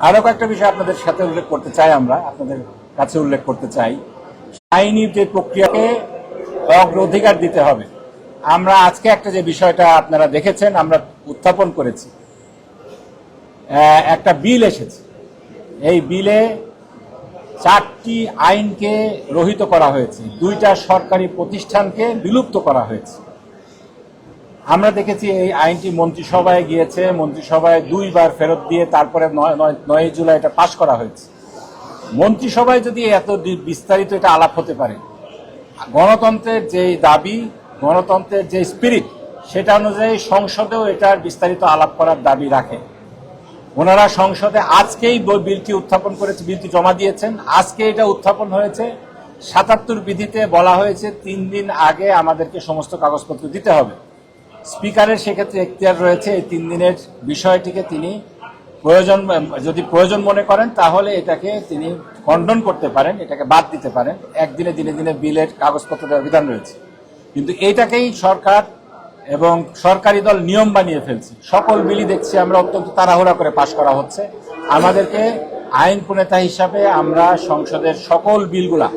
আরো কয়েকটা বিষয় আপনাদের সাথে উল্লেখ করতে চাই, আমরা আপনাদের কাছে উল্লেখ করতে চাই। আইনি যে প্রক্রিয়াকে অগ্রাধিকার দিতে হবে। আমরা আজকে একটা যে বিষয়টা আপনারা দেখেছেন, আমরা উত্থাপন করেছি, একটা বিল এসেছে। এই বিলে 4টি আইনকে রহিত করা হয়েছে, 2টা সরকারি প্রতিষ্ঠানকে বিলুপ্ত করা হয়েছে। আমরা দেখেছি এই আইনটি মন্ত্রিসভায় গিয়েছে, মন্ত্রিসভায় 2বার ফেরত দিয়ে তারপরে 9 জুলাই এটা পাশ করা হয়েছে। মন্ত্রিসভায় যদি এত বিস্তারিত এটা আলাপ হতে পারে, গণতন্ত্রের যে দাবি, গণতন্ত্রের যে স্পিরিট, সেটা অনুযায়ী সংসদেও এটার বিস্তারিত আলাপ করার দাবি রাখে। ওনারা সংসদে আজকেই বিলটি উত্থাপন করেছে, বিলটি জমা দিয়েছেন, আজকে এটা উত্থাপন হয়েছে। 77 বিধিতে বলা হয়েছে 3 দিন আগে আমাদেরকে সমস্ত কাগজপত্র দিতে হবে। স্পিকারের সেক্ষেত্রে এখতিয়ার রয়েছে এই 3 দিনের বিষয়টিকে তিনি যদি প্রয়োজন মনে করেন তাহলে এটাকে তিনি খণ্ডন করতে পারেন, এটাকে বাদ দিতে পারেন। একদিনে দিনে দিনে বিলের কাগজপত্র দেওয়ার বিধান রয়েছে, কিন্তু এইটাকেই সরকার এবং সরকারি দল নিয়ম বানিয়ে ফেলছে। সকল বিলই দেখছি আমরা অত্যন্ত তাড়াহুড়া করে পাশ করা হচ্ছে। আমাদেরকে আইন প্রণেতা হিসাবে আমরা সংসদের সকল বিলগুলা,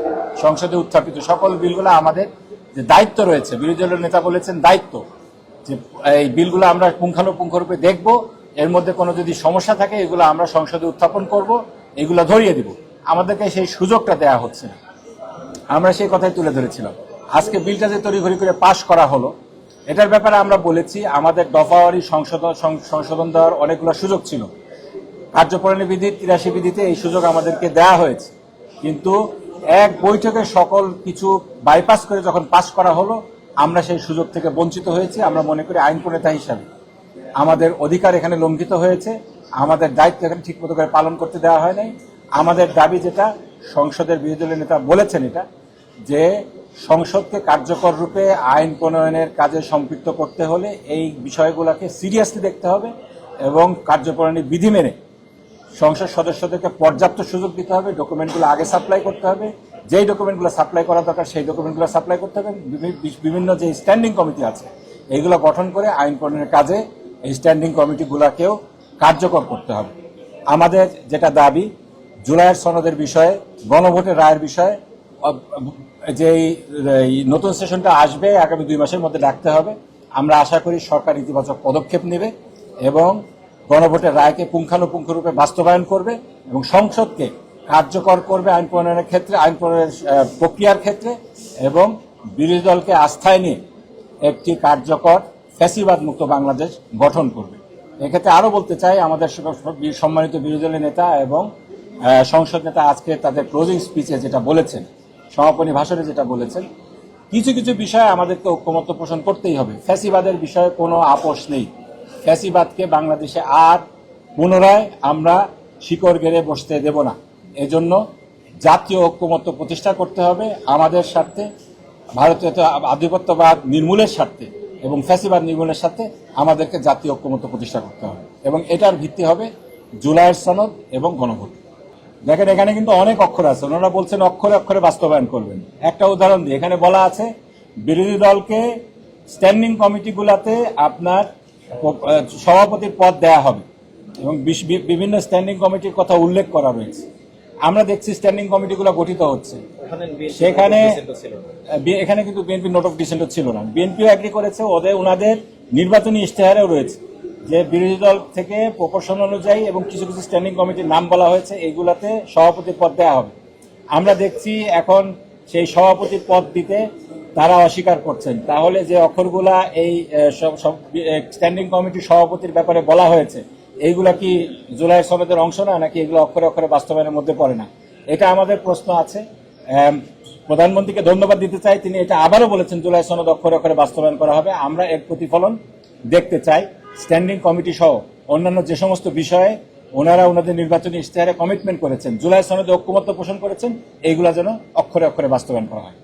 সংসদে উত্থাপিত সকল বিলগুলা আমাদের যে দায়িত্ব রয়েছে, বিরোধী দলের নেতা বলেছেন দায়িত্ব, যে এই বিলগুলো আমরা পুঙ্খানুপুঙ্খরূপে দেখব, এর মধ্যে কোনো যদি সমস্যা থাকে এগুলো আমরা সংসদে উত্থাপন করব, এগুলো ধরিয়ে দিব। আমাদেরকে সেই সুযোগটা দেয়া হচ্ছে না। আমরা সেই কথাই তুলে ধরেছিলাম। আজকে বিলটা যে তড়িঘড়ি করে পাশ করা হলো, এটার ব্যাপারে আমরা বলেছি আমাদের দফাওয়ারি সংশোধন দেওয়ার অনেকগুলো সুযোগ ছিল। কার্যপরিণী বিধি 83 বিধিতে এই সুযোগ আমাদেরকে দেয়া হয়েছে, কিন্তু এক বৈঠকে সকল কিছু বাইপাস করে যখন পাশ করা হলো, আমরা সেই সুযোগ থেকে বঞ্চিত হয়েছি। আমরা মনে করি আইন প্রণেতা হিসাবে আমাদের অধিকার এখানে লঙ্ঘিত হয়েছে, আমাদের দায়িত্ব এখানে ঠিকমতো করে পালন করতে দেওয়া হয় নাই। আমাদের দাবি, যেটা সংসদের বিরোধী দলের নেতা বলেছেন, এটা যে সংসদকে কার্যকর রূপে আইন প্রণয়নের কাজে সম্পৃক্ত করতে হলে এই বিষয়গুলোকে সিরিয়াসলি দেখতে হবে এবং কার্যপরিণী বিধি মেনে সংসদ সদস্যদেরকে পর্যাপ্ত সুযোগ দিতে হবে। ডকুমেন্টগুলো আগে সাপ্লাই করতে হবে, যেই ডকুমেন্টগুলো সাপ্লাই করা দরকার সেই ডকুমেন্টগুলো সাপ্লাই করতে হবে। বিভিন্ন যে স্ট্যান্ডিং কমিটি আছে এইগুলো গঠন করে আইন প্রণয়নের কাজে এই স্ট্যান্ডিং কমিটিগুলোকেও কার্যকর করতে হবে। আমাদের যেটা দাবি, জুলাইয়ের সনদের বিষয়ে, গণভোটের রায়ের বিষয়ে যে নতুন সেশনটা আসবে আগামী 2 মাসের মধ্যে ডাকতে হবে। আমরা আশা করি সরকার ইতিবাচক পদক্ষেপ নেবে এবং গণভোটের রায়কে পুঙ্খানুপুঙ্খরূপে বাস্তবায়ন করবে এবং সংসদকে কার্যকর করবে আইন প্রণয়নের ক্ষেত্রে, আইন প্রণয়নের প্রক্রিয়ার ক্ষেত্রে, এবং বিরোধী দলকে আস্থায় নিয়ে একটি কার্যকর ফ্যাসিবাদ মুক্ত বাংলাদেশ গঠন করবে। এক্ষেত্রে আরও বলতে চাই, আমাদের সম্মানিত বিরোধী দলের নেতা এবং সংসদ নেতা আজকে তাদের ক্লোজিং স্পিচে যেটা বলেছেন, সমাপনী ভাষণে যেটা বলেছেন, কিছু কিছু বিষয়ে আমাদেরকে ঐক্যমত্য পোষণ করতেই হবে। ফ্যাসিবাদের বিষয়ে কোনো আপোষ নেই। ফ্যাসিবাদকে বাংলাদেশে আর পুনরায় আমরা শিকড় গেড়ে বসতে দেব না। এজন্য জাতীয় ঐক্যমত্য প্রতিষ্ঠা করতে হবে আমাদের স্বার্থে, ভারতীয় আধিপত্যবাদ নির্মূলের স্বার্থে এবং ফ্যাসিবাদ নির্মূলের স্বার্থে আমাদেরকে জাতীয় ঐক্যমত্য প্রতিষ্ঠা করতে হবে, এবং এটার ভিত্তি হবে জুলাইয়ের সনদ এবং গণভোট। দেখেন, এখানে কিন্তু অনেক অক্ষর আছে, ওনারা বলছেন অক্ষরে অক্ষরে বাস্তবায়ন করবেন। একটা উদাহরণ দিই, এখানে বলা আছে বিরোধী দলকে স্ট্যান্ডিং কমিটিগুলোতে আপনার সভাপতির পদ দেয়া হবে এবং বিভিন্ন স্ট্যান্ডিং কমিটির কথা উল্লেখ করা রয়েছে। আমরা দেখছি স্ট্যান্ডিং কমিটিগুলো গঠিত হচ্ছে, সেখানে এখানে কিন্তু বিএনপি নোট অফ ডিসেন্ট ছিল না। বিএনপিও এগ্রি করেছে, ওনাদের নির্বাচনী ইশতেহারেও রয়েছে যে বিরোধী দল থেকে প্রপোর্শন অনুযায়ী এবং কিছু কিছু স্ট্যান্ডিং কমিটির নাম বলা হয়েছে, এইগুলাতে সভাপতির পদ দেওয়া হবে। আমরা দেখছি এখন সেই সভাপতির পদ দিতে তারা অস্বীকার করছেন। তাহলে যে অক্ষরগুলা এই স্ট্যান্ডিং কমিটির সভাপতির ব্যাপারে বলা হয়েছে, এইগুলা কি জুলাই সনদের অংশ না, নাকি এগুলো অক্ষরে অক্ষরে বাস্তবায়নের মধ্যে পড়ে না? এটা আমাদের প্রশ্ন আছে। প্রধানমন্ত্রীকে ধন্যবাদ দিতে চাই, তিনি এটা আবারও বলেছেন জুলাই সনদ অক্ষরে অক্ষরে বাস্তবায়ন করা হবে। আমরা এর প্রতিফলন দেখতে চাই। স্ট্যান্ডিং কমিটি সহ অন্যান্য যে সমস্ত বিষয়ে ওনারা ওনাদের নির্বাচনী ইশতেহারে কমিটমেন্ট করেছেন, জুলাই সনদে ঐক্যমত্য পোষণ করেছেন, এইগুলা যেন অক্ষরে অক্ষরে বাস্তবায়ন করা হয়।